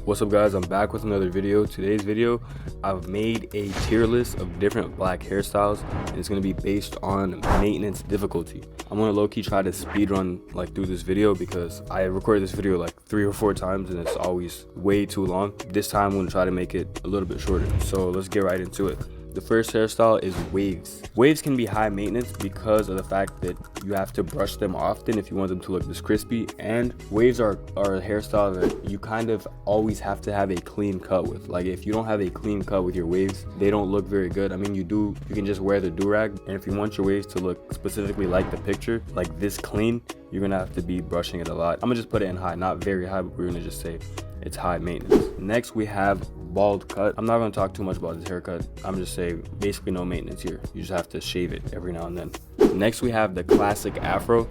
What's up guys, I'm back with another video. Today's video, I've made a tier list of different black hairstyles and it's going to be based on maintenance difficulty. I'm going to low-key try to speed run through this video because I recorded this video like 3 or 4 times and it's always way too long. This time I'm going to try to make it a little bit shorter. So let's get right into it. The first hairstyle is waves. Waves can be high maintenance because of the fact that you have to brush them often if you want them to look this crispy, and waves are a hairstyle that you kind of always have to have a clean cut with. Like if you don't have a clean cut with your waves, they don't look very good. I mean, you can just wear the do-rag, and if you want your waves to look specifically like the picture, like this clean, you're gonna have to be brushing it a lot. I'm gonna just put it in high, not very high, but we're gonna just say it's high maintenance. Next we have bald cut. I'm not going to talk too much about this haircut. I'm just saying basically no maintenance here. You just have to shave it every now and then. Next we have the classic Afro.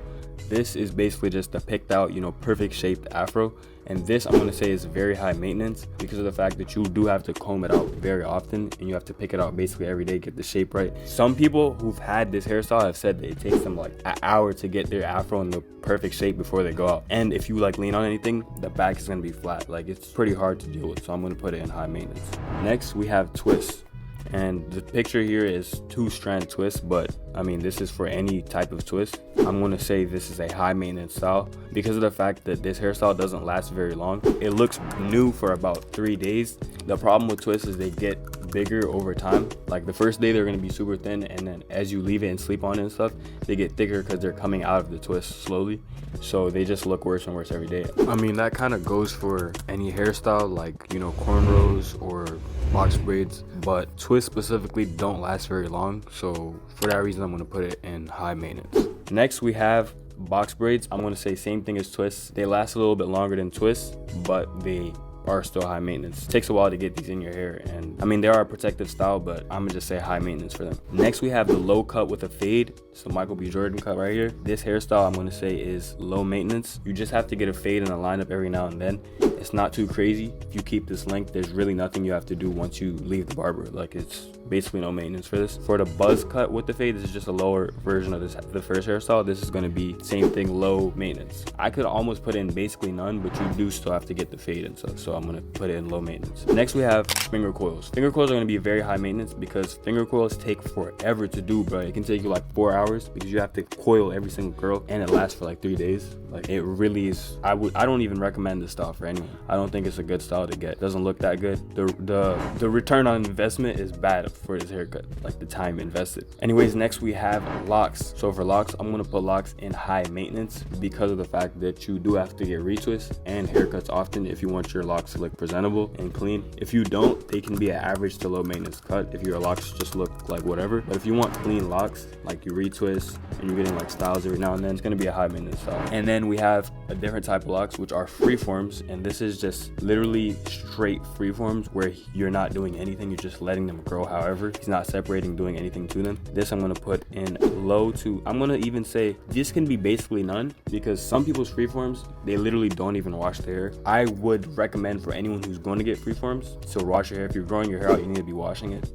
This is basically just the picked out, perfect shaped Afro, and this I'm going to say is very high maintenance because of the fact that you do have to comb it out very often and you have to pick it out basically every day, get the shape right. Some people who've had this hairstyle have said that it takes them like an hour to get their Afro in the perfect shape before they go out, and if you lean on anything, the back is going to be flat. Like it's pretty hard to deal with, so I'm going to put it in high maintenance. Next we have twists. And the picture here is 2-strand twist, but I mean this is for any type of twist. I'm going to say this is a high maintenance style because of the fact that this hairstyle doesn't last very long. It looks new for about 3 days. The problem with twists is they get bigger over time. Like the first day they're going to be super thin, and then as you leave it and sleep on it and stuff, they get thicker because they're coming out of the twist slowly, so they just look worse and worse every day. I mean that kind of goes for any hairstyle, like cornrows or box braids, but twists specifically don't last very long, so for that reason I'm going to put it in high maintenance. Next we have box braids. I'm going to say same thing as twists. They last a little bit longer than twists, but they are still high maintenance. It takes a while to get these in your hair, and I mean they are a protective style, but I'm gonna just say high maintenance for them. Next we have the low cut with a fade. So Michael B. Jordan cut right here. This hairstyle I'm gonna say is low maintenance. You just have to get a fade and a lineup every now and then. It's not too crazy. If you keep this length, there's really nothing you have to do once you leave the barber. Like it's basically no maintenance for this. For the buzz cut with the fade, this is just a lower version of the first hairstyle. This is going to be same thing, low maintenance. I could almost put in basically none, but you do still have to get the fade and stuff, so I'm going to put it in low maintenance. Next we have finger coils. Finger coils are going to be very high maintenance because finger coils take forever to do, bro. It can take you like 4 hours because you have to coil every single curl, and it lasts for like 3 days. Like it really is. I don't even recommend this style for anyone. I don't think it's a good style to get. It doesn't look that good. The return on investment is bad for this haircut, like the time invested. Anyways, next we have locks. So for locks, I'm gonna put locks in high maintenance because of the fact that you do have to get retwists and haircuts often if you want your locks to look presentable and clean. If you don't, they can be an average to low maintenance cut if your locks just look like whatever. But if you want clean locks, like you retwist and you're getting like styles every now and then, it's gonna be a high maintenance style. And then we have a different type of locks, which are freeforms, and this is just literally straight freeforms where you're not doing anything, you're just letting them grow however. He's not separating, doing anything to them. This I'm going to put in low to, I'm going to even say this can be basically none, because some people's freeforms, they literally don't even wash their hair. I would recommend for anyone who's going to get freeforms to wash your hair. If you're growing your hair out, you need to be washing it.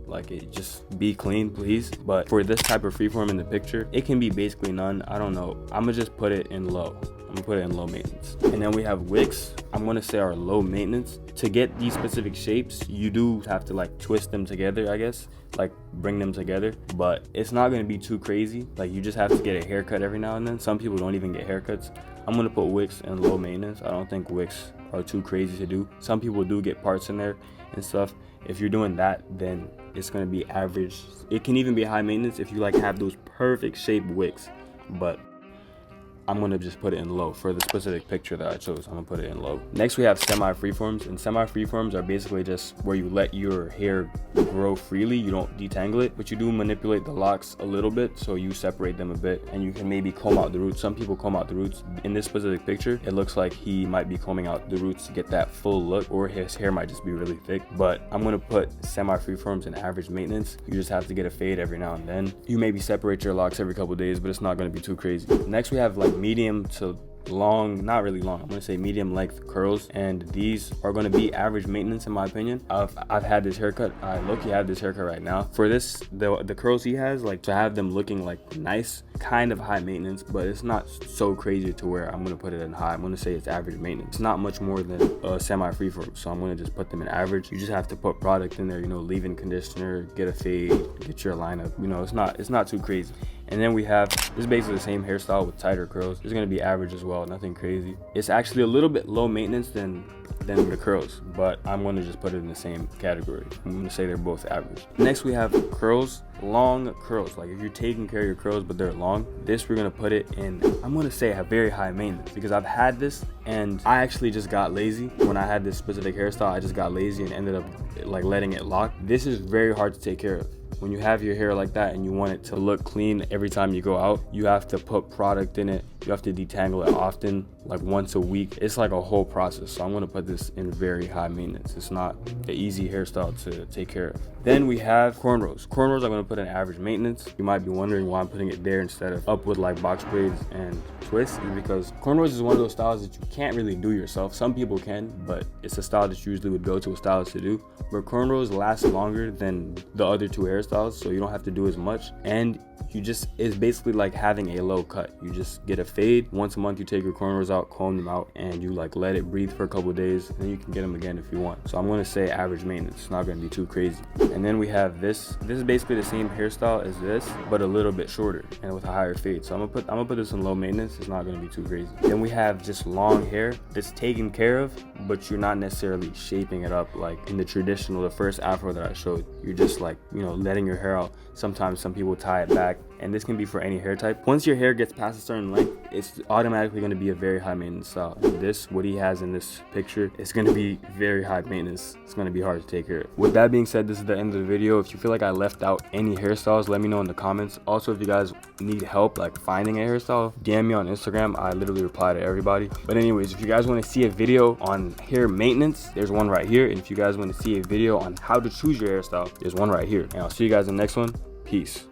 Just be clean, please. But for this type of freeform in the picture, it can be basically none. I don't know. I'm going to just put it in low. I'm gonna put it in low maintenance. And then we have wicks. I'm gonna say are low maintenance. To get these specific shapes, you do have to twist them together, I guess, bring them together, but it's not gonna be too crazy. You just have to get a haircut every now and then. Some people don't even get haircuts. I'm gonna put wicks in low maintenance. I don't think wicks are too crazy to do. Some people do get parts in there and stuff. If you're doing that, then it's gonna be average. It can even be high maintenance if you have those perfect shaped wicks, but I'm gonna just put it in low for the specific picture that I chose. I'm gonna put it in low. Next we have semi freeforms, and semi freeforms are basically just where you let your hair grow freely. You don't detangle it, but you do manipulate the locks a little bit, so you separate them a bit, and you can maybe comb out the roots. Some people comb out the roots. In this specific picture, it looks like he might be combing out the roots to get that full look, or his hair might just be really thick. But I'm gonna put semi freeforms in average maintenance. You just have to get a fade every now and then. You maybe separate your locks every couple days, but it's not gonna be too crazy. Next we have medium to long, not really long, I'm gonna say medium length curls, and these are gonna be average maintenance in my opinion. I've had this haircut. I low-key have this haircut right now. For this, the curls he has, like, to have them looking like nice, kind of high maintenance, but it's not so crazy to where I'm gonna put it in high. I'm gonna say it's average maintenance. It's not much more than a semi freeform, so I'm gonna just put them in average. You just have to put product in there, you know, leave-in conditioner, get a fade, get your lineup. You know, it's not too crazy. And then we have, this is basically the same hairstyle with tighter curls. It's gonna be average as well, nothing crazy. It's actually a little bit low maintenance than the curls, but I'm gonna just put it in the same category. I'm gonna say they're both average. Next we have curls, long curls. Like if you're taking care of your curls but they're long, this we're gonna put it in, I'm gonna say a very high maintenance, because I've had this and I actually just got lazy. When I had this specific hairstyle, I just got lazy and ended up like letting it lock. This is very hard to take care of. When you have your hair like that and you want it to look clean every time you go out, you have to put product in it. You have to detangle it often, like once a week. It's like a whole process. So I'm gonna put this in very high maintenance. It's not an easy hairstyle to take care of. Then we have cornrows. Cornrows I'm gonna put in average maintenance. You might be wondering why I'm putting it there instead of up with like box braids and twists, is because cornrows is one of those styles that you can't really do yourself. Some people can, but it's a style that you usually would go to a stylist to do. But cornrows last longer than the other two hairstyles, so you don't have to do as much, and it's basically like having a low cut. You just get a fade once a month. You take your cornrows out, comb them out, and you like let it breathe for a couple of days, and then you can get them again if you want. So I'm gonna say average maintenance. It's not gonna be too crazy. And then we have this. This is basically the same hairstyle as this, but a little bit shorter and with a higher fade. So I'm gonna put this in low maintenance. It's not gonna be too crazy. Then we have just long hair that's taken care of, but you're not necessarily shaping it up like in the traditional, the first Afro that I showed. You're just like, you know, letting your hair out. Sometimes some people tie it back, and this can be for any hair type. Once your hair gets past a certain length, it's automatically going to be a very high maintenance style. This, what he has in this picture, is going to be very high maintenance. It's going to be hard to take care of. With that being said, this is the end of the video. If you feel like I left out any hairstyles, let me know in the comments. Also, if you guys need help like finding a hairstyle, DM me on Instagram. I literally reply to everybody. But anyways, if you guys want to see a video on hair maintenance, there's one right here. And if you guys want to see a video on how to choose your hairstyle, there's one right here. And I'll see you guys in the next one. Peace.